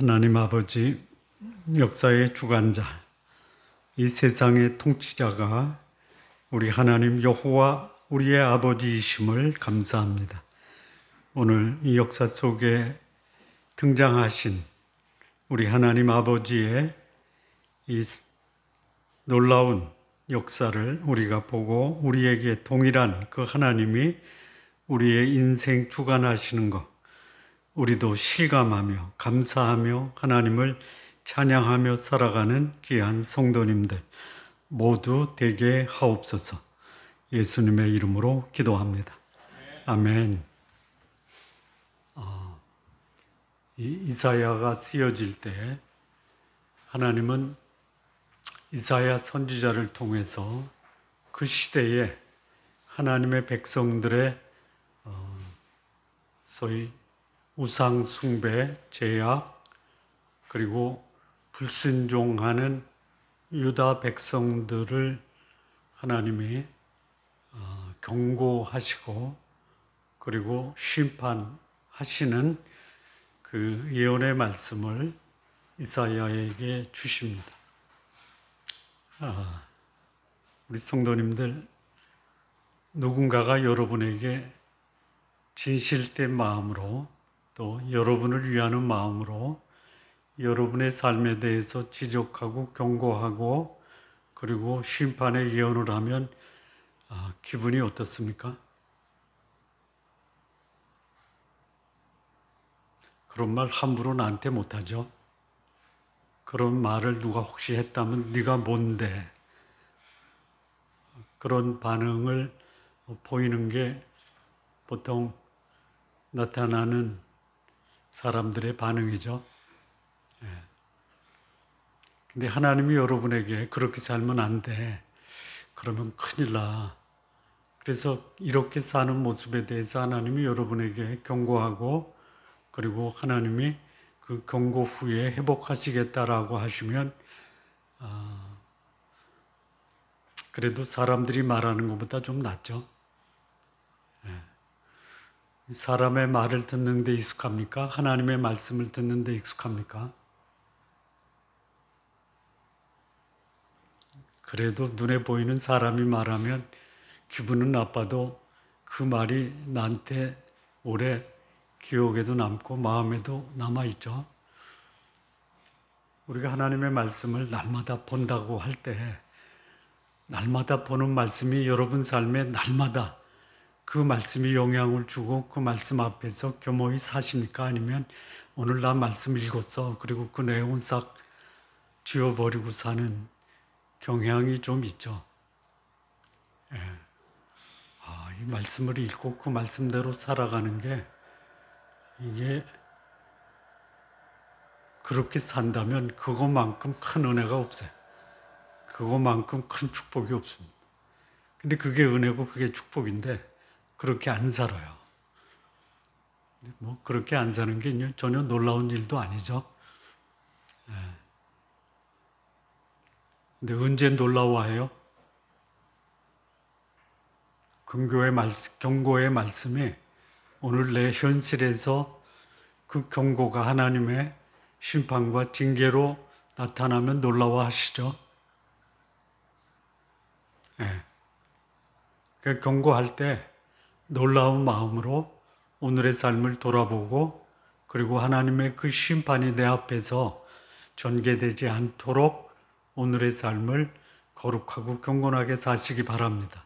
하나님 아버지, 역사의 주관자, 이 세상의 통치자가 우리 하나님 여호와 우리의 아버지이심을 감사합니다. 오늘 이 역사 속에 등장하신 우리 하나님 아버지의 이 놀라운 역사를 우리가 보고 우리에게 동일한 그 하나님이 우리의 인생 주관하시는 것, 우리도 실감하며 감사하며 하나님을 찬양하며 살아가는 귀한 성도님들 모두 되게 하옵소서. 예수님의 이름으로 기도합니다. 아멘. 이사야가 쓰여질 때 하나님은 이사야 선지자를 통해서 그 시대에 하나님의 백성들의 소위 우상 숭배, 죄악, 그리고 불순종하는 유다 백성들을 하나님이 경고하시고 그리고 심판하시는 그 예언의 말씀을 이사야에게 주십니다. 우리 성도님들, 누군가가 여러분에게 진실된 마음으로 또 여러분을 위하는 마음으로 여러분의 삶에 대해서 지적하고 경고하고 그리고 심판의 예언을 하면 기분이 어떻습니까? 그런 말 함부로 나한테 못하죠. 그런 말을 누가 혹시 했다면 네가 뭔데? 그런 반응을 보이는 게 보통 나타나는 사람들의 반응이죠. 근데 하나님이 여러분에게 그렇게 살면 안 돼. 그러면 큰일 나. 그래서 이렇게 사는 모습에 대해서 하나님이 여러분에게 경고하고 그리고 하나님이 그 경고 후에 회복하시겠다라고 하시면 그래도 사람들이 말하는 것보다 좀 낫죠. 사람의 말을 듣는 데 익숙합니까? 하나님의 말씀을 듣는 데 익숙합니까? 그래도 눈에 보이는 사람이 말하면 기분은 나빠도 그 말이 나한테 오래 기억에도 남고 마음에도 남아있죠. 우리가 하나님의 말씀을 날마다 본다고 할 때 날마다 보는 말씀이 여러분 삶에 날마다 그 말씀이 영향을 주고 그 말씀 앞에서 겸허히 사십니까? 아니면 오늘 나 말씀 읽었어. 그리고 그 내용은 싹 지워버리고 사는 경향이 좀 있죠. 이 말씀을 읽고 그 말씀대로 살아가는 게 이게 그렇게 산다면 그것만큼 큰 은혜가 없어요. 그것만큼 큰 축복이 없습니다. 근데 그게 은혜고 그게 축복인데 그렇게 안 살아요. 뭐 그렇게 안 사는 게 전혀 놀라운 일도 아니죠. 근데 언제 놀라워해요? 경고의 말씀이 오늘 내 현실에서 그 경고가 하나님의 심판과 징계로 나타나면 놀라워하시죠? 그 경고할 때 놀라운 마음으로 오늘의 삶을 돌아보고 그리고 하나님의 그 심판이 내 앞에서 전개되지 않도록 오늘의 삶을 거룩하고 경건하게 사시기 바랍니다.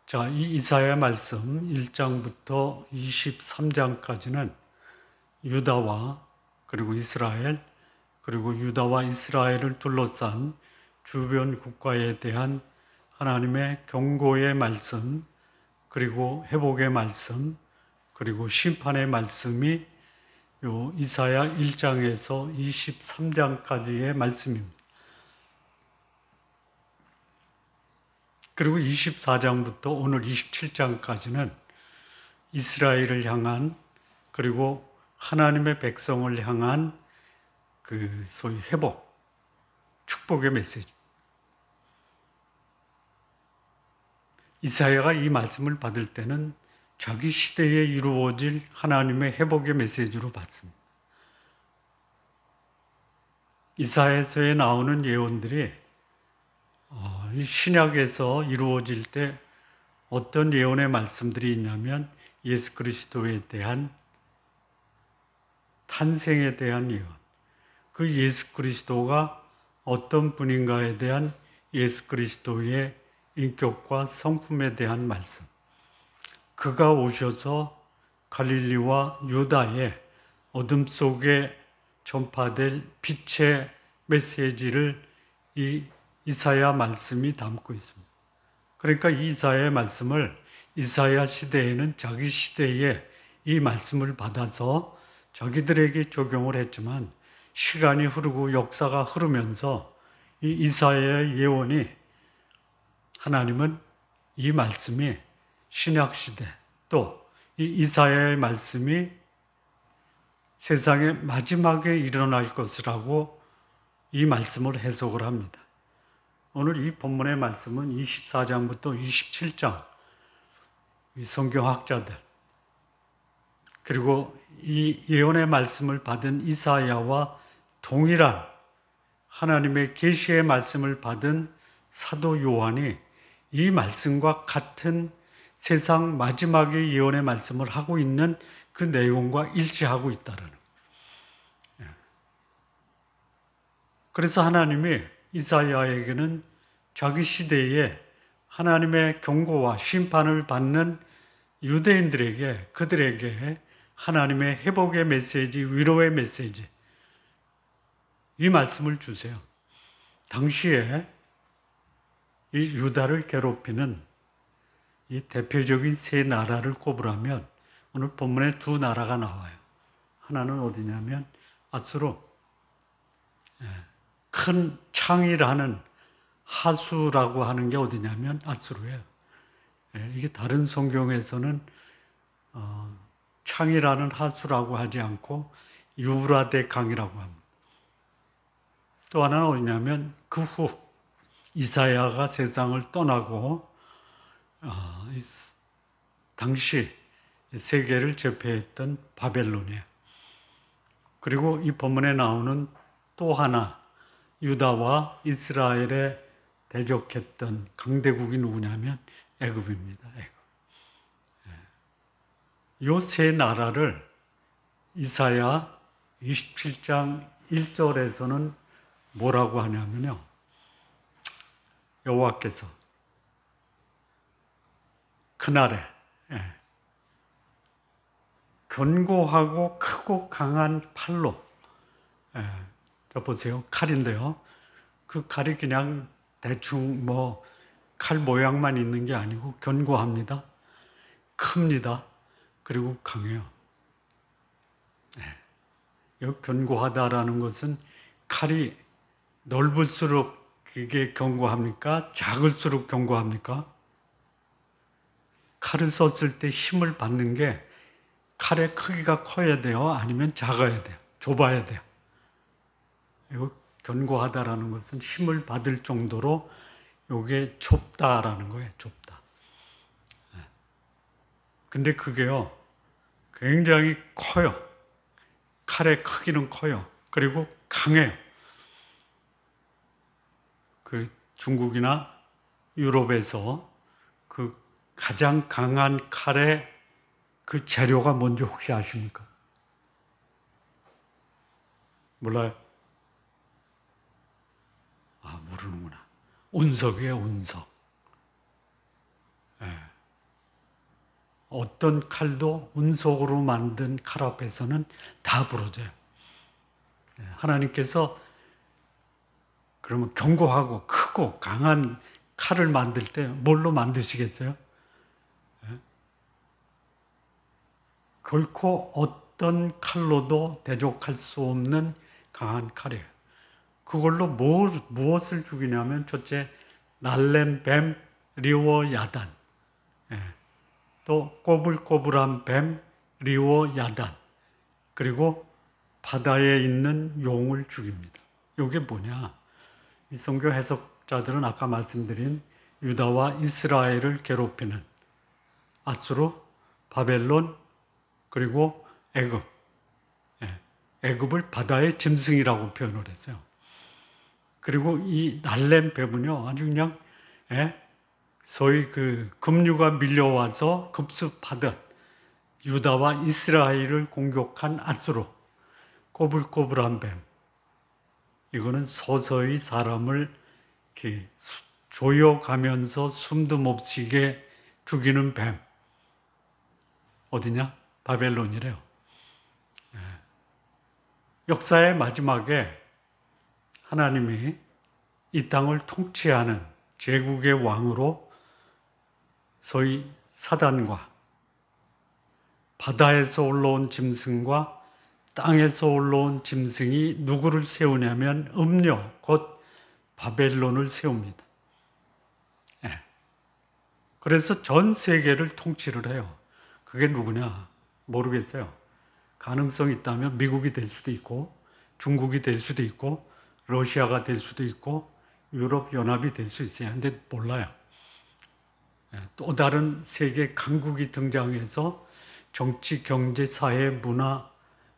자, 이 이사야 말씀 1장부터 23장까지는 유다와 그리고 이스라엘 그리고 유다와 이스라엘을 둘러싼 주변 국가에 대한 하나님의 경고의 말씀 그리고 회복의 말씀 그리고 심판의 말씀이 요 이사야 1장에서 23장까지의 말씀입니다. 그리고 24장부터 오늘 27장까지는 이스라엘을 향한 그리고 하나님의 백성을 향한 그 소위 회복, 축복의 메시지. 이사야가 이 말씀을 받을 때는 자기 시대에 이루어질 하나님의 회복의 메시지로 받습니다. 이사야서에 나오는 예언들이 이 신약에서 이루어질 때 어떤 예언의 말씀들이 있냐면 예수 그리스도에 대한 탄생에 대한 예언, 그 예수 그리스도가 어떤 분인가에 대한 예수 그리스도의 인격과 성품에 대한 말씀, 그가 오셔서 갈릴리와 유다의 어둠 속에 전파될 빛의 메시지를 이 이사야 말씀이 담고 있습니다. 그러니까 이 이사야의 말씀을 이사야 시대에는 자기 시대에 이 말씀을 받아서 자기들에게 적용을 했지만 시간이 흐르고 역사가 흐르면서 이 이사야의 예언이 하나님은 이 말씀이 신약 시대 또 이 이사야의 말씀이 세상의 마지막에 일어날 것이라고 이 말씀을 해석을 합니다. 오늘 이 본문의 말씀은 24장부터 27장 이 성경학자들 그리고 이 예언의 말씀을 받은 이사야와 동일한 하나님의 계시의 말씀을 받은 사도 요한이 이 말씀과 같은 세상 마지막의 예언의 말씀을 하고 있는 그 내용과 일치하고 있다는 거예요. 그래서 하나님이 이사야에게는 자기 시대에 하나님의 경고와 심판을 받는 유대인들에게 그들에게 하나님의 회복의 메시지, 위로의 메시지 이 말씀을 주세요. 당시에 이 유다를 괴롭히는 이 대표적인 세 나라를 꼽으라면 오늘 본문에 두 나라가 나와요. 하나는 어디냐면 아수르, 큰 창이라는 하수라고 하는 게 어디냐면 아수르예요. 이게 다른 성경에서는 창이라는 하수라고 하지 않고 유브라데 강이라고 합니다. 또 하나는 어디냐면 그 후 이사야가 세상을 떠나고 당시 세계를 제패했던 바벨론이에요. 그리고 이 본문에 나오는 또 하나 유다와 이스라엘에 대적했던 강대국이 누구냐면 애굽입니다. 애굽. 이 세 나라를 이사야 27장 1절에서는 뭐라고 하냐면요. 여호와께서 그날에 견고하고 크고 강한 팔로 저 보세요. 칼인데요. 그 칼이 그냥 대충 칼 모양만 있는 게 아니고 견고합니다. 큽니다. 그리고 강해요. 이 견고하다라는 것은 칼이 넓을수록 그게 견고합니까? 작을수록 견고합니까? 칼을 썼을 때 힘을 받는 게 칼의 크기가 커야 돼요? 아니면 작아야 돼요? 좁아야 돼요? 이거 견고하다라는 것은 힘을 받을 정도로 이게 좁다라는 거예요. 좁다. 근데 그게요, 굉장히 커요. 칼의 크기는 커요. 그리고 강해요. 그 중국이나 유럽에서 그 가장 강한 칼의 그 재료가 뭔지 혹시 아십니까? 몰라요? 모르는구나. 운석이에요, 운석. 어떤 칼도 운석으로 만든 칼 앞에서는 다 부러져요. 하나님께서 그러면 견고하고 크고 강한 칼을 만들 때 뭘로 만드시겠어요? 결코 어떤 칼로도 대적할 수 없는 강한 칼이에요. 그걸로 무엇을 죽이냐면 첫째, 날랜 뱀, 리워 야단. 또 꼬불꼬불한 뱀, 리워 야단. 그리고 바다에 있는 용을 죽입니다. 이게 뭐냐? 이 성경 해석자들은 아까 말씀드린 유다와 이스라엘을 괴롭히는 아수르, 바벨론, 그리고 애굽. 애굽을 바다의 짐승이라고 표현을 했어요. 그리고 이 날렘 뱀은요, 아주 그냥, 소위 그 급류가 밀려와서 급습하듯 유다와 이스라엘을 공격한 아수르, 꼬불꼬불한 뱀. 이거는 서서히 사람을 이렇게 조여가면서 숨도 못 쉬게 죽이는 뱀. 어디냐? 바벨론이래요. 역사의 마지막에 하나님이 이 땅을 통치하는 제국의 왕으로 소위 사단과 바다에서 올라온 짐승과 땅에서 올라온 짐승이 누구를 세우냐면 음녀, 곧 바벨론을 세웁니다. 그래서 전 세계를 통치를 해요. 그게 누구냐? 모르겠어요. 가능성이 있다면 미국이 될 수도 있고 중국이 될 수도 있고 러시아가 될 수도 있고 유럽 연합이 될 수 있어요. 근데 몰라요. 또 다른 세계 강국이 등장해서 정치, 경제, 사회, 문화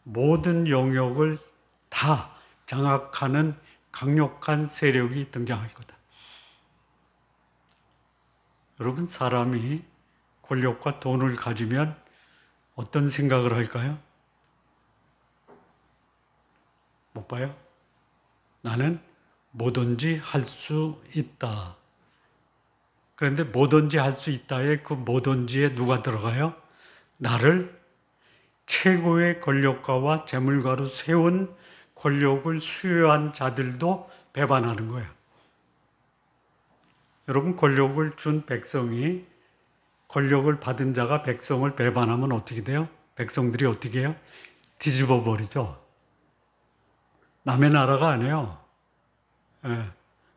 모든 영역을 다 장악하는 강력한 세력이 등장할 거다. 여러분, 사람이 권력과 돈을 가지면 어떤 생각을 할까요? 못 봐요? 나는 뭐든지 할 수 있다. 그런데 뭐든지 할 수 있다에 그 뭐든지에 누가 들어가요? 나를 최고의 권력가와 재물가로 세운 권력을 수여한 자들도 배반하는 거예요. 여러분, 권력을 준 백성이, 권력을 받은 자가 백성을 배반하면 어떻게 돼요? 백성들이 어떻게 해요? 뒤집어 버리죠. 남의 나라가 아니에요.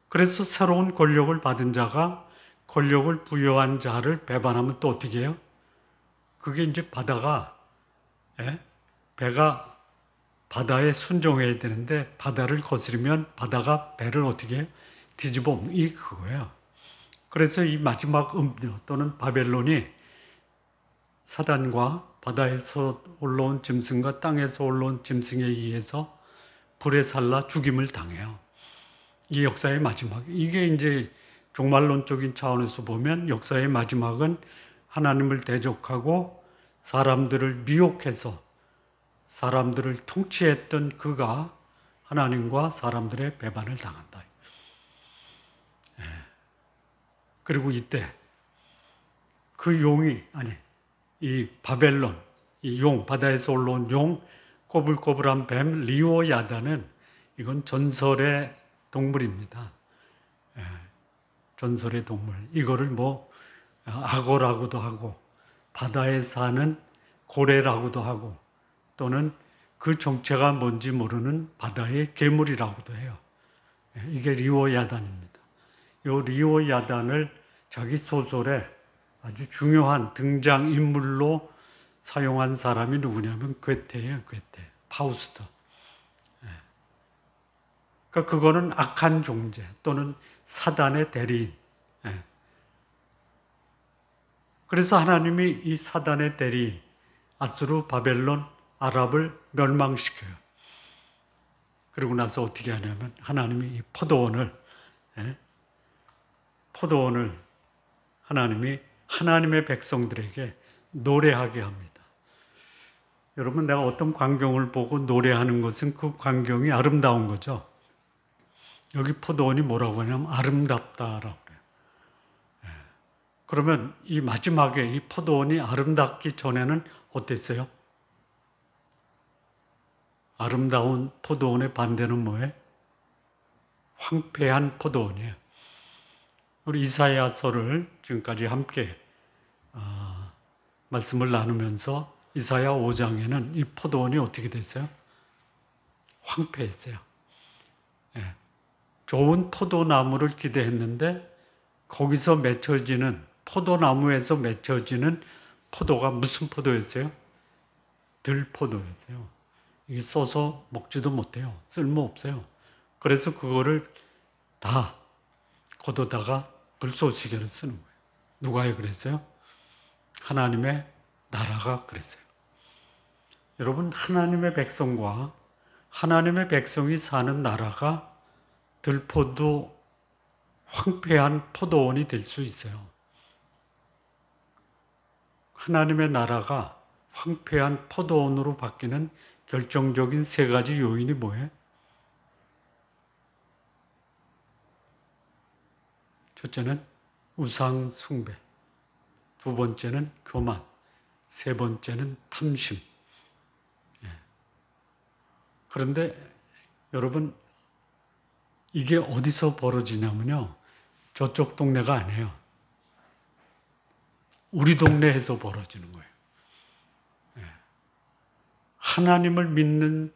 그래서 새로운 권력을 받은 자가 권력을 부여한 자를 배반하면 또 어떻게 해요? 그게 이제 바다가, 배가 바다에 순종해야 되는데 바다를 거스르면 바다가 배를 어떻게 해요? 뒤집어 이 그거예요. 그래서 이 마지막 음료 또는 바벨론이 사단과 바다에서 올라온 짐승과 땅에서 올라온 짐승에 의해서 불에 살라 죽임을 당해요. 이 역사의 마지막. 이게 이제 종말론적인 차원에서 보면 역사의 마지막은 하나님을 대적하고 사람들을 미혹해서 사람들을 통치했던 그가 하나님과 사람들의 배반을 당한다. 그리고 이때 그 용이, 이 바벨론, 이 용, 바다에서 올라온 용, 꼬불꼬불한 뱀, 리오야다는 이건 전설의 동물입니다. 전설의 동물. 이거를 악어라고도 하고 바다에 사는 고래라고도 하고 또는 그 정체가 뭔지 모르는 바다의 괴물이라고도 해요. 이게 리오야단입니다. 이 리오야단을 자기 소설에 아주 중요한 등장인물로 사용한 사람이 누구냐면 괴테예요. 괴테. 파우스트. 그러니까 그거는 악한 존재 또는 사단의 대리인. 그래서 하나님이 이 사단의 대리인 아수르, 바벨론, 아랍을 멸망시켜요. 그리고 나서 어떻게 하냐면 하나님이 이 포도원을 하나님이 하나님의 백성들에게 노래하게 합니다. 여러분, 내가 어떤 광경을 보고 노래하는 것은 그 광경이 아름다운 거죠. 여기 포도원이 뭐라고 하냐면 아름답다라고 그래요. 그러면 이 마지막에 이 포도원이 아름답기 전에는 어땠어요? 아름다운 포도원의 반대는 뭐예요? 황폐한 포도원이에요. 우리 이사야서를 지금까지 함께 말씀을 나누면서 이사야 5장에는 이 포도원이 어떻게 됐어요? 황폐했어요. 좋은 포도나무를 기대했는데 거기서 맺혀지는 포도나무에서 맺혀지는 포도가 무슨 포도였어요? 들포도였어요. 이게 써서 먹지도 못해요. 쓸모없어요. 그래서 그거를 다 걷어다가 불쏘시개를 쓰는 거예요. 누가 그랬어요? 하나님의 나라가 그랬어요. 여러분, 하나님의 백성과 하나님의 백성이 사는 나라가 들포도 황폐한 포도원이 될 수 있어요. 하나님의 나라가 황폐한 포도원으로 바뀌는 결정적인 세 가지 요인이 뭐예요? 첫째는 우상 숭배, 두 번째는 교만, 세 번째는 탐심. 그런데 여러분, 이게 어디서 벌어지냐면요, 저쪽 동네가 아니에요. 우리 동네에서 벌어지는 거예요. 하나님을 믿는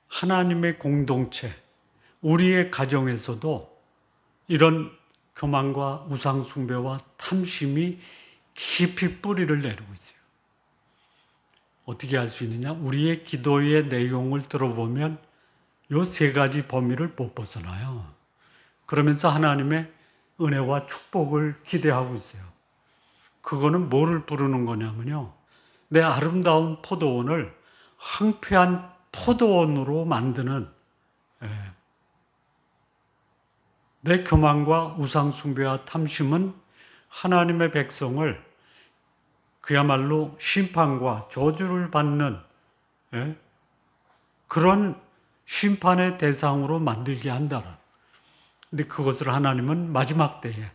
하나님의 공동체, 우리의 가정에서도 이런 교만과 우상 숭배와 탐심이 깊이 뿌리를 내리고 있어요. 어떻게 알 수 있느냐? 우리의 기도의 내용을 들어보면 이 세 가지 범위를 못 벗어나요. 그러면서 하나님의 은혜와 축복을 기대하고 있어요. 그거는 뭐를 부르는 거냐면요, 내 아름다운 포도원을 황폐한 포도원으로 만드는, 내 교만과 우상 숭배와 탐심은 하나님의 백성을 그야말로 심판과 저주를 받는 그런 심판의 대상으로 만들게 한다는. 근데 그것을 하나님은 마지막 때에,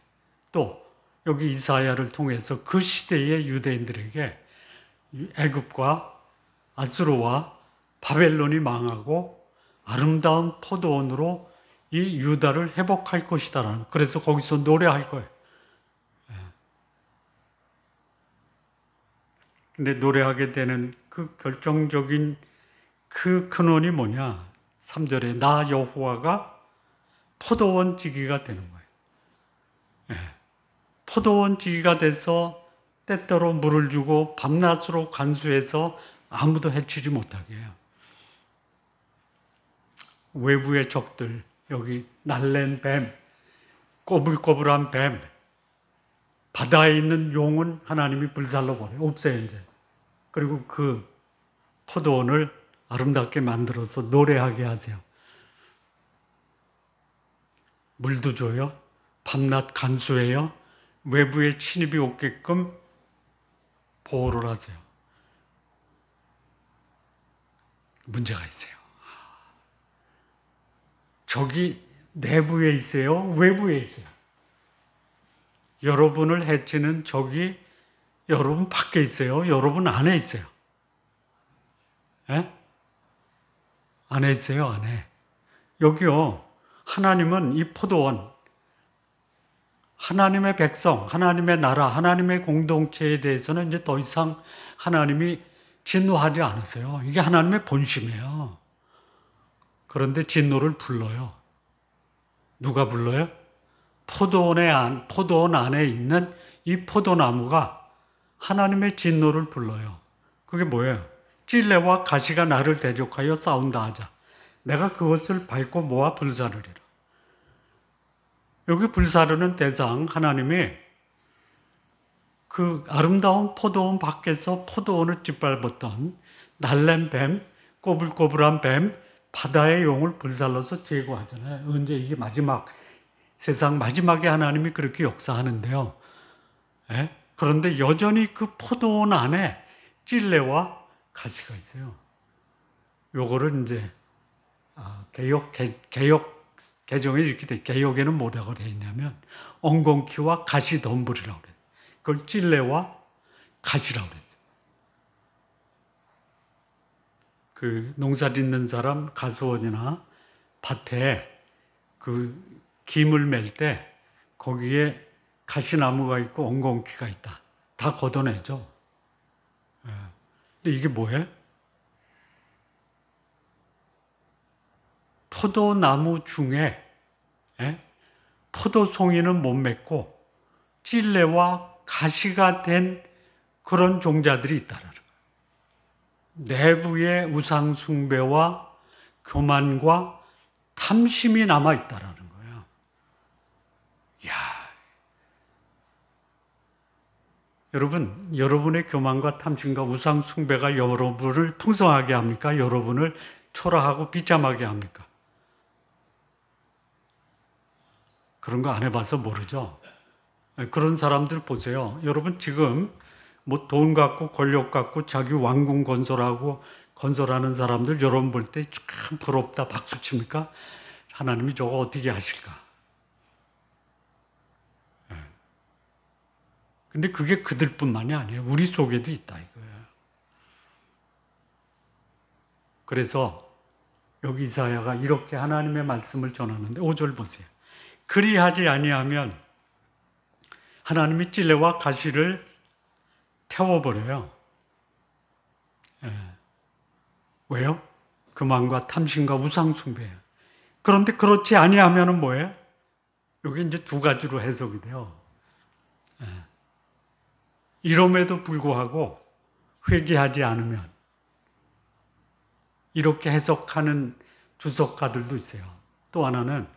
또 여기 이사야를 통해서 그 시대의 유대인들에게 애굽과 아수르와 바벨론이 망하고 아름다운 포도원으로 이 유다를 회복할 것이다라는, 그래서 거기서 노래할 거예요. 근데 노래하게 되는 그 결정적인 그 근원이 뭐냐? 3절에 나 여호와가 포도원 지기가 되는 거예요. 포도원 지기가 돼서 때때로 물을 주고 밤낮으로 간수해서 아무도 해치지 못하게 해요. 외부의 적들, 여기 날랜 뱀, 꼬불꼬불한 뱀, 바다에 있는 용은 하나님이 불살로 버려요. 없어요, 이제. 그리고 그 포도원을 아름답게 만들어서 노래하게 하세요. 물도 줘요. 밤낮 간수해요. 외부의 침입이 없게끔 보호를 하세요. 문제가 있어요. 적이 내부에 있어요? 외부에 있어요? 여러분을 해치는 적이 여러분 밖에 있어요? 여러분 안에 있어요? 안에 있어요, 안에. 여기요, 하나님은 이 포도원, 하나님의 백성, 하나님의 나라, 하나님의 공동체에 대해서는 이제 더 이상 하나님이 진노하지 않으세요. 이게 하나님의 본심이에요. 그런데 진노를 불러요. 누가 불러요? 포도원 안에 있는 이 포도나무가 하나님의 진노를 불러요. 그게 뭐예요? 찔레와 가시가 나를 대적하여 싸운다 하자. 내가 그것을 밟고 모아 불사르리라. 여기 불사르는 대상, 하나님이 그 아름다운 포도원 밖에서 포도원을 짓밟았던 날랜 뱀, 꼬불꼬불한 뱀, 바다의 용을 불살라서 제거하잖아요. 언제 이게 마지막, 세상 마지막에 하나님이 그렇게 역사하는데요. 그런데 여전히 그 포도원 안에 찔레와 가시가 있어요. 요거를 이제 개역 개정에 이렇게 돼. 개역에는 뭐라고 되어 있냐면 엉겅퀴와 가시 덤불이라고 그래요. 그걸 찔레와 가시라고 그랬어요. 그 농사 짓는 사람 가수원이나 밭에 그 김을 맬 때 거기에 가시나무가 있고 엉겅퀴가 있다. 다 걷어내죠. 근데 이게 뭐예요? 포도나무 중에 포도송이는 못 맺고 찔레와 가시가 된 그런 종자들이 있다는 거예요. 내부의 우상 숭배와 교만과 탐심이 남아 있다는 거예요. 이야, 여러분, 여러분의 교만과 탐심과 우상 숭배가 여러분을 풍성하게 합니까? 여러분을 초라하고 비참하게 합니까? 그런 거 안 해봐서 모르죠. 그런 사람들 보세요. 여러분 지금 뭐 돈 갖고 권력 갖고 자기 왕궁 건설하는 사람들 여러분 볼 때 참 부럽다 박수 칩니까? 하나님이 저거 어떻게 하실까? 근데 그게 그들뿐만이 아니에요. 우리 속에도 있다 이거예요. 그래서 여기 이사야가 이렇게 하나님의 말씀을 전하는데 5절 보세요. 그리하지 아니하면 하나님이 찔레와 가시를 태워버려요. 왜요? 교만과 탐심과 우상숭배예요. 그런데 그렇지 아니하면은 뭐예요? 여기 이제 두 가지로 해석이 돼요. 이럼에도 불구하고 회개하지 않으면 이렇게 해석하는 주석가들도 있어요. 또 하나는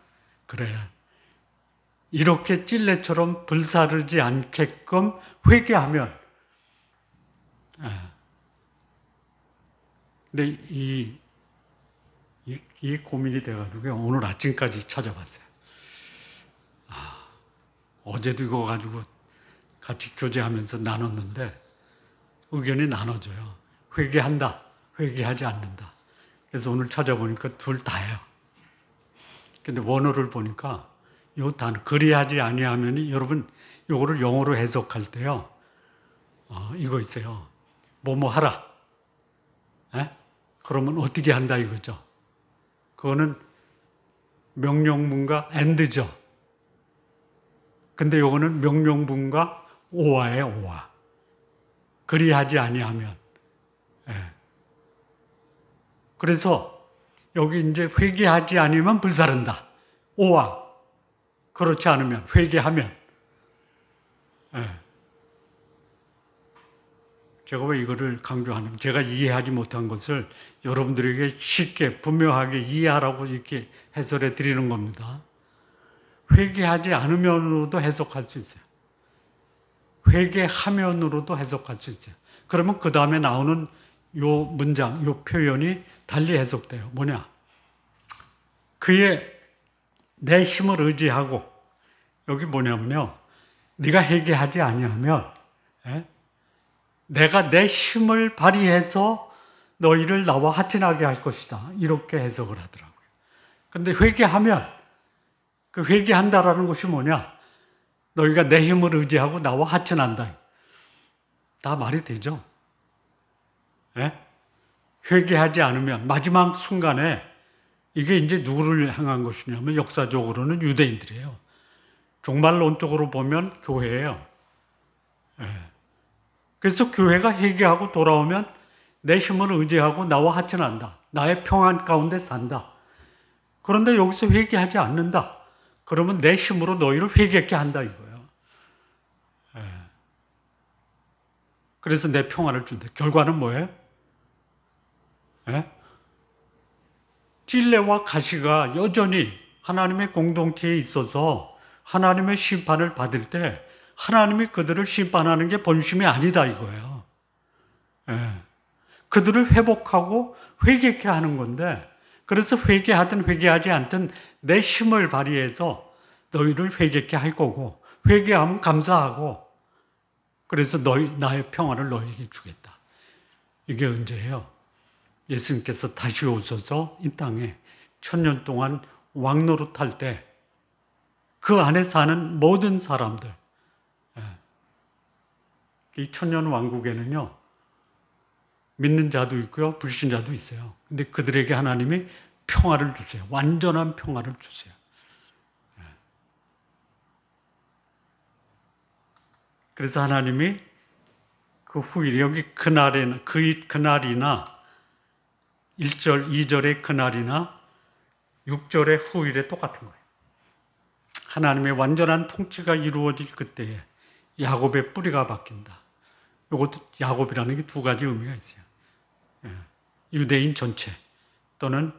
그래 이렇게 찔레처럼 불사르지 않게끔 회개하면 근데 이 고민이 돼가지고 오늘 아침까지 찾아봤어요. 어제도 이거 가지고 같이 교제하면서 나눴는데 의견이 나눠져요. 회개한다, 회개하지 않는다. 그래서 오늘 찾아보니까 둘 다예요. 근데 원어를 보니까 이 단어 그리하지 아니하면 여러분 이거를 영어로 해석할 때요. 이거 있어요. 뭐뭐 하라. 그러면 어떻게 한다 이거죠. 그거는 명령문과 and죠. 근데 이거는 명령문과 오와예요, 오와. 그리하지 아니하면. 그래서 여기 이제 회개하지 않으면 불사른다. 오와. 그렇지 않으면, 회개하면. 제가 왜 이거를 강조하냐면 제가 이해하지 못한 것을 여러분들에게 쉽게 분명하게 이해하라고 이렇게 해설해 드리는 겁니다. 회개하지 않으면으로도 해석할 수 있어요. 회개하면으로도 해석할 수 있어요. 그러면 그 다음에 나오는 요 문장, 요 표현이 달리 해석돼요. 뭐냐? 그의 내 힘을 의지하고 여기 뭐냐면요. 네가 회개하지 아니하면 내가 내 힘을 발휘해서 너희를 나와 하친하게 할 것이다. 이렇게 해석을 하더라고요. 근데 회개하면 그 회개한다라는 것이 뭐냐? 너희가 내 힘을 의지하고 나와 하친한다. 다 말이 되죠? 회개하지 않으면 마지막 순간에 이게 이제 누구를 향한 것이냐면 역사적으로는 유대인들이에요. 종말론적으로 보면 교회예요. 그래서 교회가 회개하고 돌아오면 내 힘을 의지하고 나와 하친한다. 나의 평안 가운데 산다. 그런데 여기서 회개하지 않는다. 그러면 내 힘으로 너희를 회개케 한다 이거예요. 그래서 내 평안을 준다. 결과는 뭐예요? 찔레와 가시가 여전히 하나님의 공동체에 있어서 하나님의 심판을 받을 때 하나님이 그들을 심판하는 게 본심이 아니다 이거예요. 그들을 회복하고 회개케 하는 건데 그래서 회개하든 회개하지 않든 내 힘을 발휘해서 너희를 회개케 할 거고 회개하면 감사하고 그래서 나의 평안을 너희에게 주겠다. 이게 언제예요? 예수님께서 다시 오셔서 이 땅에 1000년 동안 왕노릇할 때 그 안에 사는 모든 사람들 이 1000년 왕국에는요 믿는 자도 있고요 불신자도 있어요. 근데 그들에게 하나님이 평화를 주세요. 완전한 평화를 주세요. 그래서 하나님이 그 후일 여기 그날이나 1절, 2절의 그날이나 6절의 후일에 똑같은 거예요. 하나님의 완전한 통치가 이루어질 그때에 야곱의 뿌리가 바뀐다. 이것도 야곱이라는 게 두 가지 의미가 있어요. 유대인 전체 또는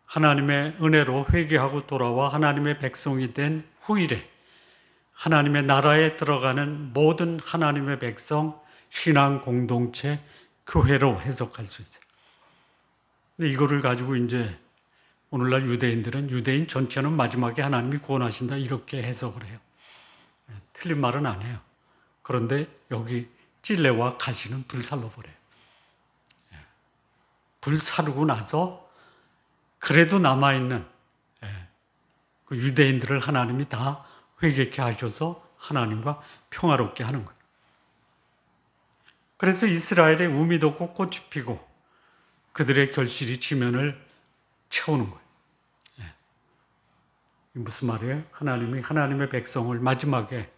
하나님의 은혜로 회개하고 돌아와 하나님의 백성이 된 후일에 하나님의 나라에 들어가는 모든 하나님의 백성, 신앙 공동체, 교회로 해석할 수 있어요. 근데 이거를 가지고 이제 오늘날 유대인들은 유대인 전체는 마지막에 하나님이 구원하신다 이렇게 해석을 해요. 틀린 말은 아니에요. 그런데 여기 찔레와 가시는 불살로 버려요. 불사르고 나서 그래도 남아있는 그 유대인들을 하나님이 다 회개케 하셔서 하나님과 평화롭게 하는 거예요. 그래서 이스라엘의 우미 돋고 꽃이 피고 그들의 결실이 지면을 채우는 거예요. 무슨 말이에요? 하나님이 하나님의 백성을 마지막에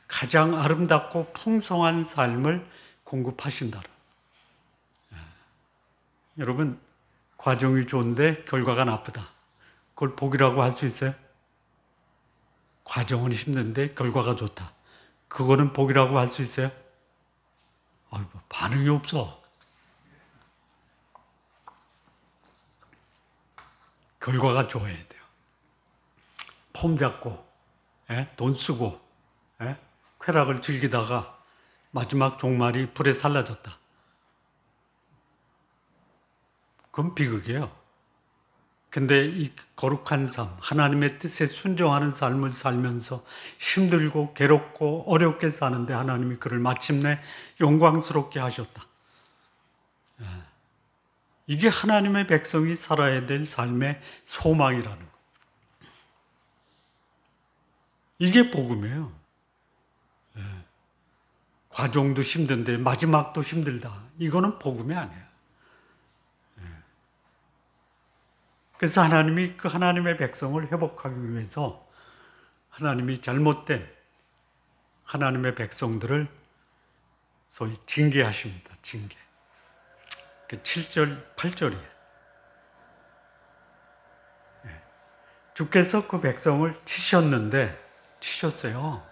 가장 아름답고 풍성한 삶을 공급하신다. 여러분, 과정이 좋은데 결과가 나쁘다. 그걸 복이라고 할 수 있어요? 과정은 힘든데 결과가 좋다. 그거는 복이라고 할 수 있어요? 아이고, 반응이 없어. 결과가 좋아야 돼요. 폼 잡고, 돈 쓰고, 쾌락을 즐기다가 마지막 종말이 불에 살라졌다. 그건 비극이에요. 근데 이 거룩한 삶, 하나님의 뜻에 순종하는 삶을 살면서 힘들고 괴롭고 어렵게 사는데 하나님이 그를 마침내 영광스럽게 하셨다. 이게 하나님의 백성이 살아야 될 삶의 소망이라는 거예요. 이게 복음이에요. 과정도 힘든데 마지막도 힘들다. 이거는 복음이 아니에요. 그래서 하나님이 그 하나님의 백성을 회복하기 위해서 하나님이 잘못된 하나님의 백성들을 소위 징계하십니다. 징계. 7절, 8절이에요. 주께서 그 백성을 치셨어요.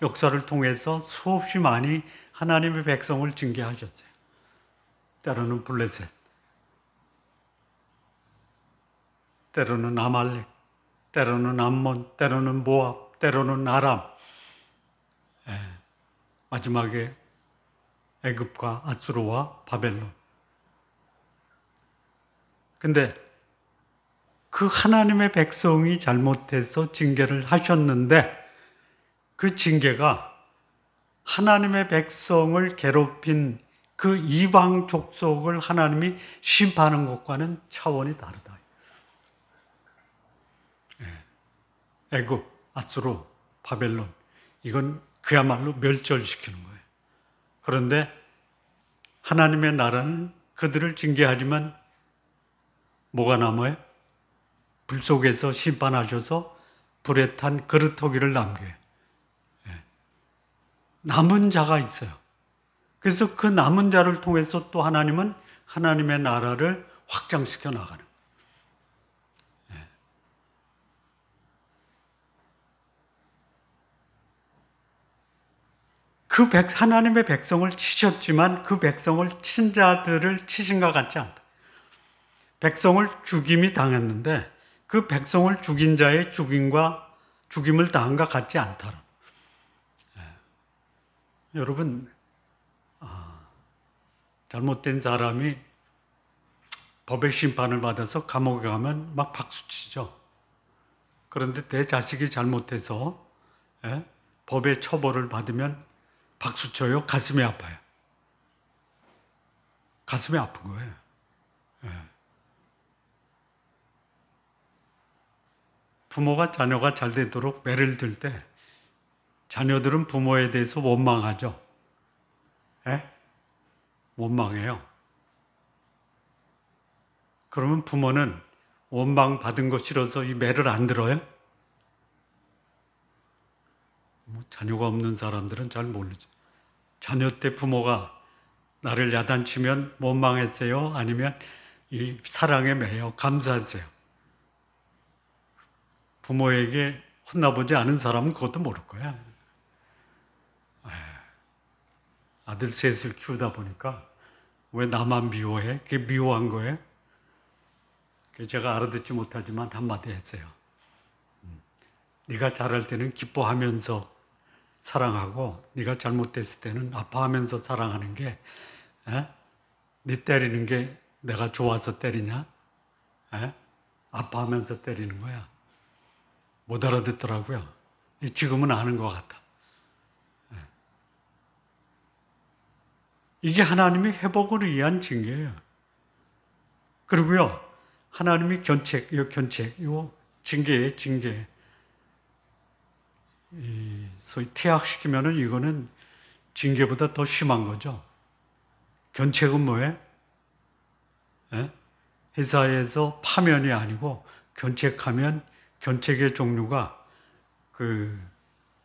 역사를 통해서 수없이 많이 하나님의 백성을 징계하셨어요. 때로는 블레셋, 때로는 아말렉, 때로는 암몬, 때로는 모압, 때로는 아람, 마지막에 애굽과 아수르와 바벨론. 근데 그 하나님의 백성이 잘못해서 징계를 하셨는데 그 징계가 하나님의 백성을 괴롭힌 그 이방 족속을 하나님이 심판하는 것과는 차원이 다르다. 애굽, 아수르, 바벨론 이건 그야말로 멸절시키는 거예요. 그런데 하나님의 나라는 그들을 징계하지만 뭐가 남아요? 불 속에서 심판하셔서 불에 탄 그루터기를 남겨요. 남은 자가 있어요. 그래서 그 남은 자를 통해서 또 하나님은 하나님의 나라를 확장시켜 나가는 거예요. 하나님의 백성을 치셨지만 그 백성을 친 자들을 치신 것 같지 않다. 백성을 죽임이 당했는데 그 백성을 죽인 자의 죽임을 당한 것 같지 않다. 여러분, 잘못된 사람이 법의 심판을 받아서 감옥에 가면 막 박수치죠. 그런데 내 자식이 잘못해서 법의 처벌을 받으면 박수쳐요? 가슴이 아파요? 가슴이 아픈 거예요. 부모가 자녀가 잘 되도록 매를 들 때 자녀들은 부모에 대해서 원망하죠. 원망해요. 그러면 부모는 원망 받은 거 싫어서 이 매를 안 들어요? 자녀가 없는 사람들은 잘 모르죠. 자녀 때 부모가 나를 야단치면 원망했어요? 아니면 이 사랑에 매여 감사하세요? 부모에게 혼나보지 않은 사람은 그것도 모를 거야. 아들 셋을 키우다 보니까 왜 나만 미워해? 그게 미워한 거예요? 제가 알아듣지 못하지만 한마디 했어요. 네가 잘할 때는 기뻐하면서 사랑하고 네가 잘못됐을 때는 아파하면서 사랑하는 게 네 때리는 게 내가 좋아서 때리냐? 아파하면서 때리는 거야. 못 알아듣더라고요. 지금은 아는 것 같아. 이게 하나님이 회복을 위한 징계예요. 그리고요, 하나님이 견책, 이거 징계예요, 징계. 소위 퇴학시키면은 이거는 징계보다 더 심한 거죠. 견책은 뭐예요? 회사에서 파면이 아니고 견책하면 견책의 종류가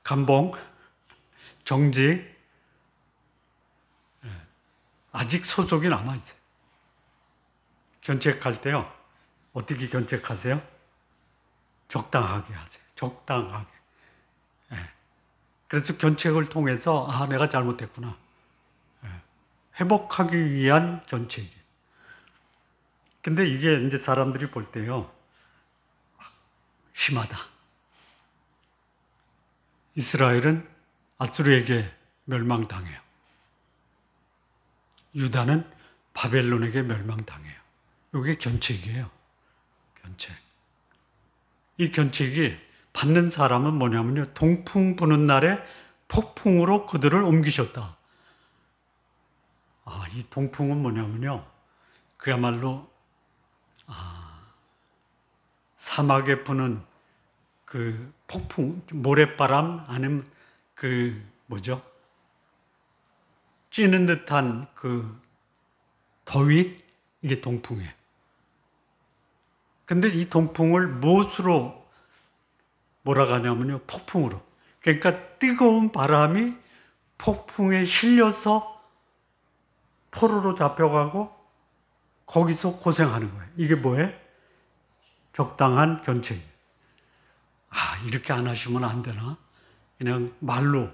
감봉, 정직, 아직 소속이 남아있어요. 견책할 때요, 어떻게 견책하세요? 적당하게 하세요. 적당하게. 그래서 견책을 통해서, 내가 잘못했구나. 회복하기 위한 견책이에요. 근데 이게 이제 사람들이 볼 때요, 심하다. 이스라엘은 아수르에게 멸망당해요. 유다는 바벨론에게 멸망당해요. 이게 견책이에요. 견책. 이 견책이 받는 사람은 뭐냐면요, 동풍 부는 날에 폭풍으로 그들을 옮기셨다. 이 동풍은 뭐냐면요, 그야말로 사막에 부는 그 폭풍, 모래바람 아니면 찌는 듯한 더위, 이게 동풍이에요. 근데 이 동풍을 무엇으로 몰아가냐면요, 폭풍으로. 그러니까 뜨거운 바람이 폭풍에 실려서 포로로 잡혀가고 거기서 고생하는 거예요. 이게 뭐예요? 적당한 견책이에요. 이렇게 안 하시면 안 되나? 그냥 말로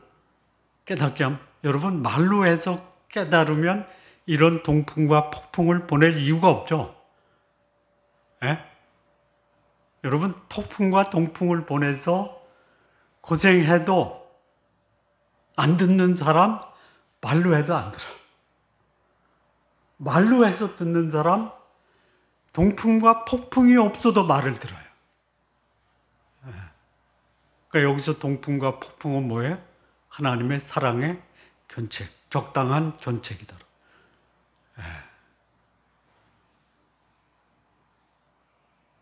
깨닫게 하면, 여러분, 말로 해서 깨달으면 이런 동풍과 폭풍을 보낼 이유가 없죠. 여러분, 폭풍과 동풍을 보내서 고생해도 안 듣는 사람, 말로 해도 안 들어. 말로 해서 듣는 사람, 동풍과 폭풍이 없어도 말을 들어요. 그러니까 여기서 동풍과 폭풍은 뭐예요? 하나님의 사랑의 견책, 적당한 견책이다.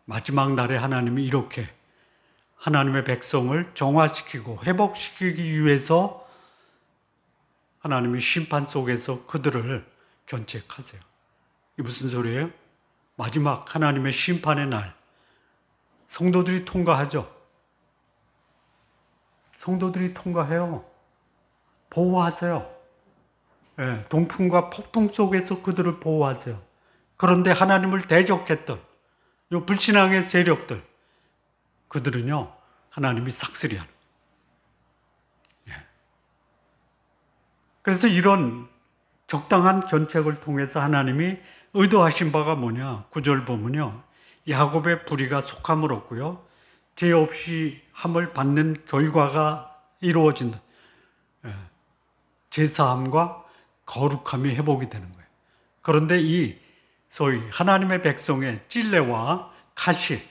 마지막 날에 하나님이 이렇게 하나님의 백성을 정화시키고 회복시키기 위해서 하나님이 심판 속에서 그들을 견책하세요. 이게 무슨 소리예요? 마지막 하나님의 심판의 날, 성도들이 통과하죠. 성도들이 통과해요. 보호하세요. 동풍과 폭풍 속에서 그들을 보호하세요. 그런데 하나님을 대적했던 이 불신앙의 세력들, 그들은요, 하나님이 삭스리하는. 그래서 이런 적당한 견책을 통해서 하나님이 의도하신 바가 뭐냐? 9절 보면요, 야곱의 불의가 속함을 얻고요, 죄 없이 함을 받는 결과가 이루어진다. 제사함과 거룩함이 회복이 되는 거예요. 그런데 이 소위 하나님의 백성의 찔레와 가시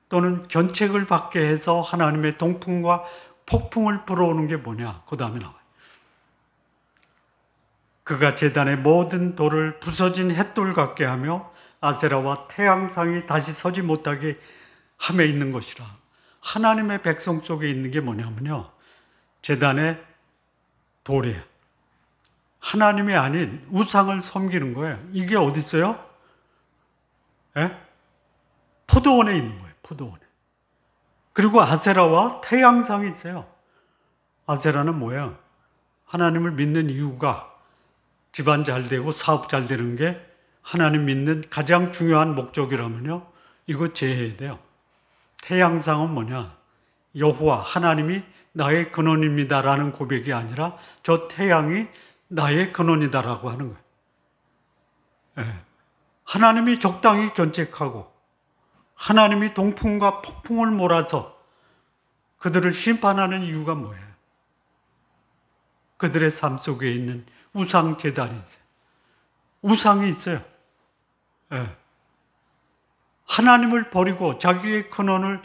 또는 견책을 받게 해서 하나님의 동풍과 폭풍을 불어오는 게 뭐냐? 그 다음에 나와요. 그가 제단의 모든 돌을 부서진 햇돌 같게 하며 아세라와 태양상이 다시 서지 못하게 함에 있는 것이라. 하나님의 백성 속에 있는 게 뭐냐면요, 제단의 돌이에요. 하나님이 아닌 우상을 섬기는 거예요. 이게 어디 있어요? 포도원에 있는 거예요. 포도원에. 그리고 아세라와 태양상이 있어요. 아세라는 뭐예요? 하나님을 믿는 이유가 집안 잘 되고 사업 잘 되는 게 하나님 믿는 가장 중요한 목적이라면요, 이거 제해야 돼요. 태양상은 뭐냐? 여호와 하나님이 나의 근원입니다라는 고백이 아니라 저 태양이 나의 근원이다라고 하는 거예요. 하나님이 적당히 견책하고 하나님이 동풍과 폭풍을 몰아서 그들을 심판하는 이유가 뭐예요? 그들의 삶 속에 있는 우상 제단이 있어요. 우상이 있어요. 하나님을 버리고 자기의 근원을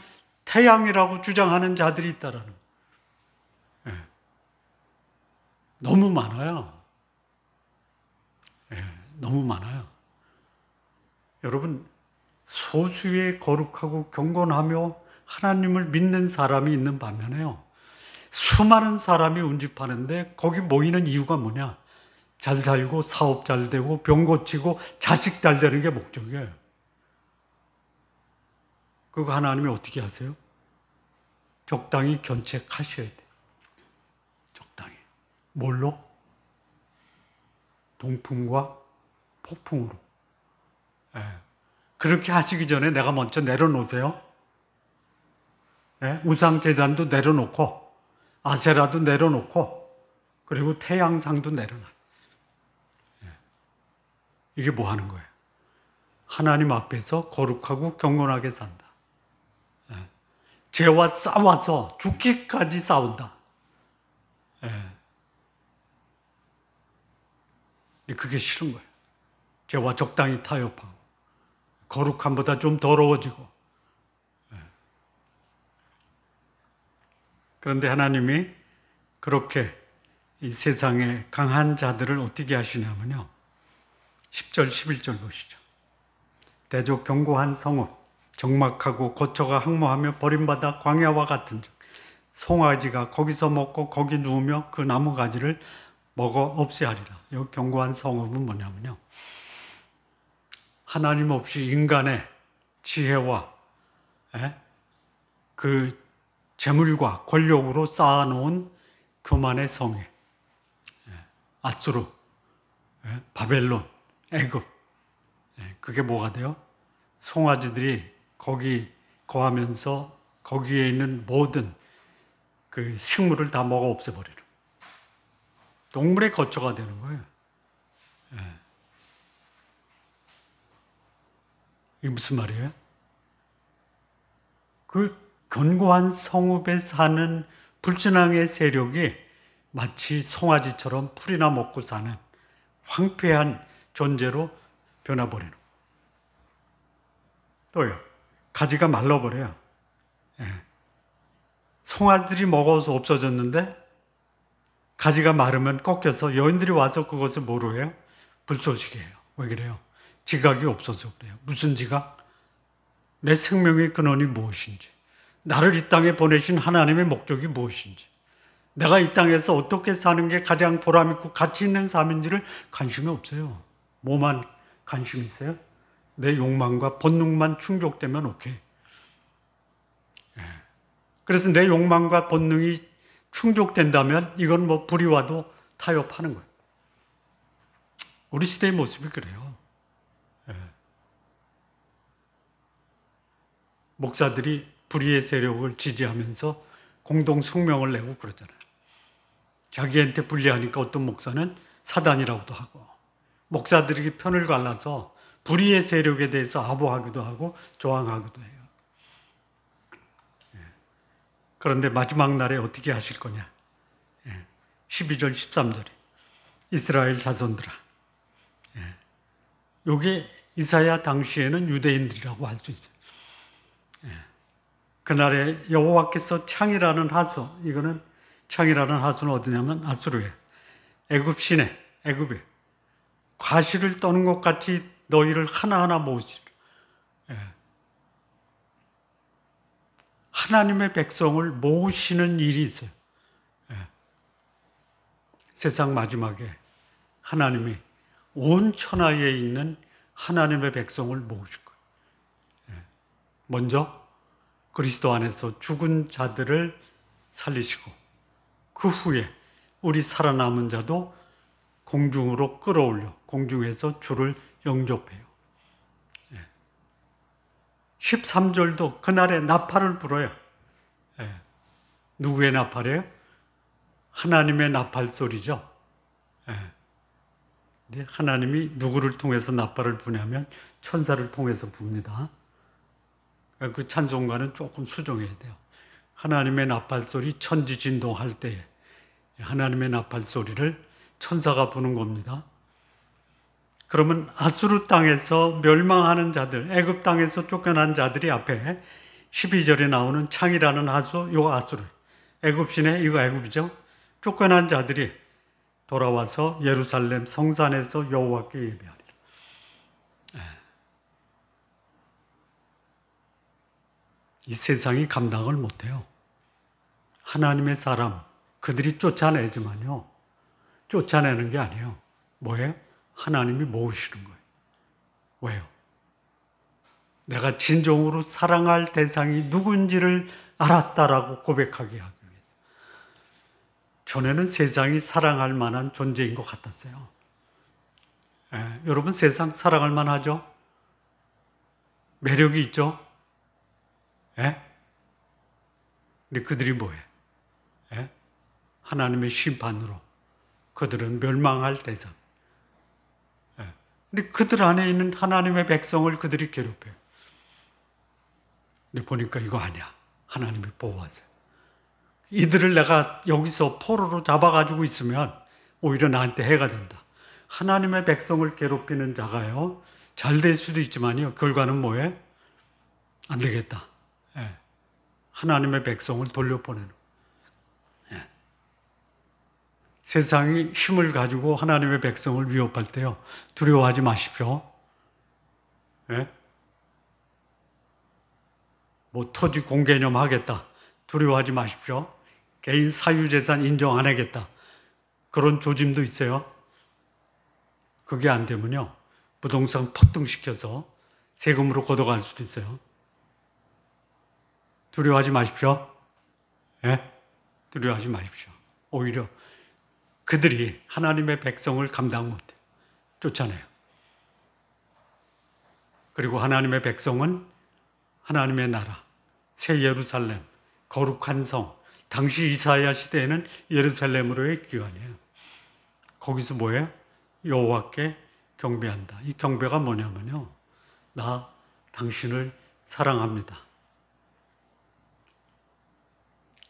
태양이라고 주장하는 자들이 있다라는 거예요. 예. 너무 많아요. 예, 너무 많아요. 여러분, 소수의 거룩하고 경건하며 하나님을 믿는 사람이 있는 반면에요, 수많은 사람이 운집하는데 거기 모이는 이유가 뭐냐? 잘 살고 사업 잘 되고 병 고치고 자식 잘 되는 게 목적이에요. 그거 하나님이 어떻게 하세요? 적당히 견책하셔야 돼요. 적당히. 뭘로? 동풍과 폭풍으로. 예. 그렇게 하시기 전에 내가 먼저 내려놓으세요. 예? 우상제단도 내려놓고 아세라도 내려놓고 그리고 태양상도 내려놔. 예. 이게 뭐 하는 거예요? 하나님 앞에서 거룩하고 경건하게 산다. 예. 죄와 싸워서 죽기까지 싸운다. 예. 그게 싫은 거예요. 죄와 적당히 타협하고 거룩함보다 좀 더러워지고. 그런데 하나님이 그렇게 이 세상에 강한 자들을 어떻게 하시냐면요, 10절 11절 보시죠. 대적 견고한 성읍, 적막하고 거처가 항모하며 버림받아 광야와 같은 적, 송아지가 거기서 먹고 거기 누우며 그 나무 가지를 먹어 없이 하리라. 이 견고한 성읍은 뭐냐면요, 하나님 없이 인간의 지혜와 그 재물과 권력으로 쌓아놓은 교만의 성에, 아수르, 바벨론, 애굽, 그게 뭐가 돼요? 송아지들이 거기 거하면서 거기에 있는 모든 그 식물을 다 먹어 없애버리는 동물의 거처가 되는 거예요. 이게 무슨 말이에요? 그 견고한 성읍에 사는 불신앙의 세력이 마치 송아지처럼 풀이나 먹고 사는 황폐한 존재로 변화버리는 거예요. 또요, 가지가 말라버려요. 송아지들이 먹어서 없어졌는데 가지가 마르면 꺾여서 여인들이 와서 그것을 뭐로 해요? 불쏘시개예요. 왜 그래요? 지각이 없어서 그래요. 무슨 지각? 내 생명의 근원이 무엇인지, 나를 이 땅에 보내신 하나님의 목적이 무엇인지, 내가 이 땅에서 어떻게 사는 게 가장 보람있고 가치 있는 삶인지를 관심이 없어요. 뭐만 관심 있어요? 내 욕망과 본능만 충족되면 오케이. 그래서 내 욕망과 본능이 충족된다면 이건 뭐 불이 와도 타협하는 거예요. 우리 시대의 모습이 그래요. 목사들이 불의의 세력을 지지하면서 공동 성명을 내고 그러잖아요. 자기한테 불리하니까 어떤 목사는 사단이라고도 하고, 목사들이 편을 갈라서 불의의 세력에 대해서 아부하기도 하고 조항하기도 해요. 그런데 마지막 날에 어떻게 하실 거냐? 12절 13절에 이스라엘 자손들아, 이게 이사야 당시에는 유대인들이라고 할 수 있어요. 그날에 여호와께서 창이라는 하수, 이거는 창이라는 하수는 어디냐면 아수르에, 애굽 시내, 애굽에 과실을 떠는 것 같이 너희를 하나하나 모으시리라. 하나님의 백성을 모으시는 일이 있어요. 세상 마지막에 하나님이 온 천하에 있는 하나님의 백성을 모으실 거예요. 먼저 그리스도 안에서 죽은 자들을 살리시고, 그 후에 우리 살아남은 자도 공중으로 끌어올려 공중에서 주를 영접해요. 13절도 그날에 나팔을 불어요. 누구의 나팔이에요? 하나님의 나팔 소리죠. 하나님이 누구를 통해서 나팔을 부냐면 천사를 통해서 붑니다. 그 찬송가는 조금 수정해야 돼요. 하나님의 나팔 소리, 천지 진동할 때에 하나님의 나팔 소리를 천사가 부는 겁니다. 그러면 아수르 땅에서 멸망하는 자들, 애굽 땅에서 쫓겨난 자들이 앞에 12절에 나오는 창이라는 요 아수르, 애굽시네, 이거 애굽이죠. 쫓겨난 자들이 돌아와서 예루살렘 성산에서 여호와께 예배하리라. 이 세상이 감당을 못해요. 하나님의 사람, 그들이 쫓아내지만요. 쫓아내는 게 아니에요. 뭐예요? 하나님이 모으시는 거예요. 왜요? 내가 진정으로 사랑할 대상이 누군지를 알았다라고 고백하게 하기 위해서. 전에는 세상이 사랑할 만한 존재인 것 같았어요. 여러분 세상 사랑할 만하죠? 매력이 있죠? 근데 그들이 뭐예요? 하나님의 심판으로 그들은 멸망할 대상. 근데 그들 안에 있는 하나님의 백성을 그들이 괴롭혀요. 근데 보니까 이거 아니야. 하나님이 보호하세요. 이들을 내가 여기서 포로로 잡아가지고 있으면 오히려 나한테 해가 된다. 하나님의 백성을 괴롭히는 자가요. 잘 될 수도 있지만요. 결과는 뭐예요? 안 되겠다. 하나님의 백성을 돌려보내는. 세상이 힘을 가지고 하나님의 백성을 위협할 때요. 두려워하지 마십시오. 뭐 토지 공개념 하겠다. 두려워하지 마십시오. 개인 사유재산 인정 안 하겠다. 그런 조짐도 있어요. 그게 안 되면요. 부동산 폭등시켜서 세금으로 걷어갈 수도 있어요. 두려워하지 마십시오. 두려워하지 마십시오. 오히려 그들이 하나님의 백성을 감당 못해요. 쫓아내요. 그리고 하나님의 백성은 하나님의 나라, 새 예루살렘, 거룩한 성, 당시 이사야 시대에는 예루살렘으로의 기관이에요. 거기서 뭐예요? 여호와께 경배한다. 이 경배가 뭐냐면요. 나 당신을 사랑합니다.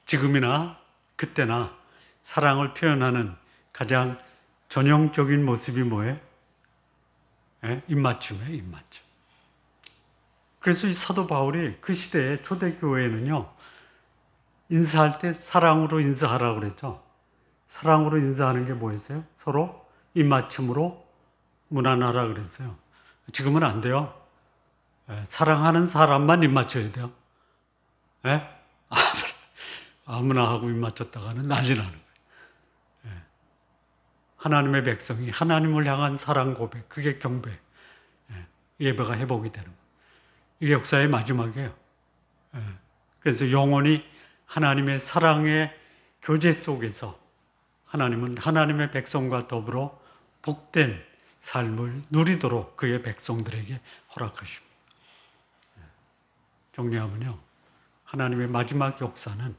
지금이나 그때나 사랑을 표현하는 가장 전형적인 모습이 뭐예요? 입맞춤이에요, 입맞춤. 그래서 이 사도 바울이 그 시대에 초대교회에는요, 인사할 때 사랑으로 인사하라고 그랬죠. 사랑으로 인사하는 게 뭐였어요? 서로 입맞춤으로 문안하라 그랬어요. 지금은 안 돼요. 사랑하는 사람만 입맞춰야 돼요. 아무나 하고 입맞췄다가는 난리 나는 거예요. 하나님의 백성이 하나님을 향한 사랑 고백, 그게 경배, 예배가 회복이 되는 거예요. 이게 역사의 마지막이에요. 그래서 영원히 하나님의 사랑의 교제 속에서 하나님은 하나님의 백성과 더불어 복된 삶을 누리도록 그의 백성들에게 허락하십니다. 정리하면요. 하나님의 마지막 역사는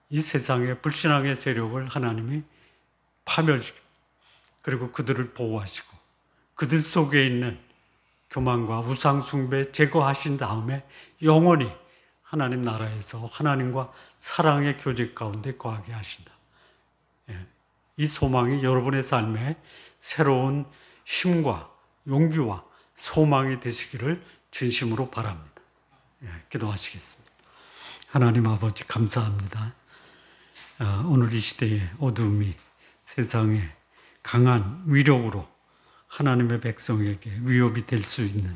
이 세상의 불신앙의 세력을 하나님이 파멸시키고 그리고 그들을 보호하시고 그들 속에 있는 교만과 우상 숭배 제거하신 다음에 영원히 하나님 나라에서 하나님과 사랑의 교제 가운데 거하게 하신다. 이 소망이 여러분의 삶에 새로운 힘과 용기와 소망이 되시기를 진심으로 바랍니다. 기도하시겠습니다. 하나님 아버지 감사합니다. 오늘 이 시대의 어두움이 세상에 강한 위력으로 하나님의 백성에게 위협이 될 수 있는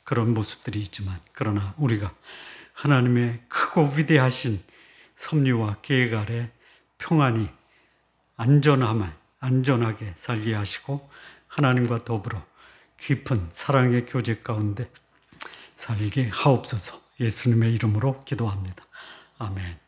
그런 모습들이 있지만 그러나 우리가 하나님의 크고 위대하신 섭리와 계획 아래 평안히 안전하게 살게 하시고 하나님과 더불어 깊은 사랑의 교제 가운데 살게 하옵소서. 예수님의 이름으로 기도합니다. 아멘.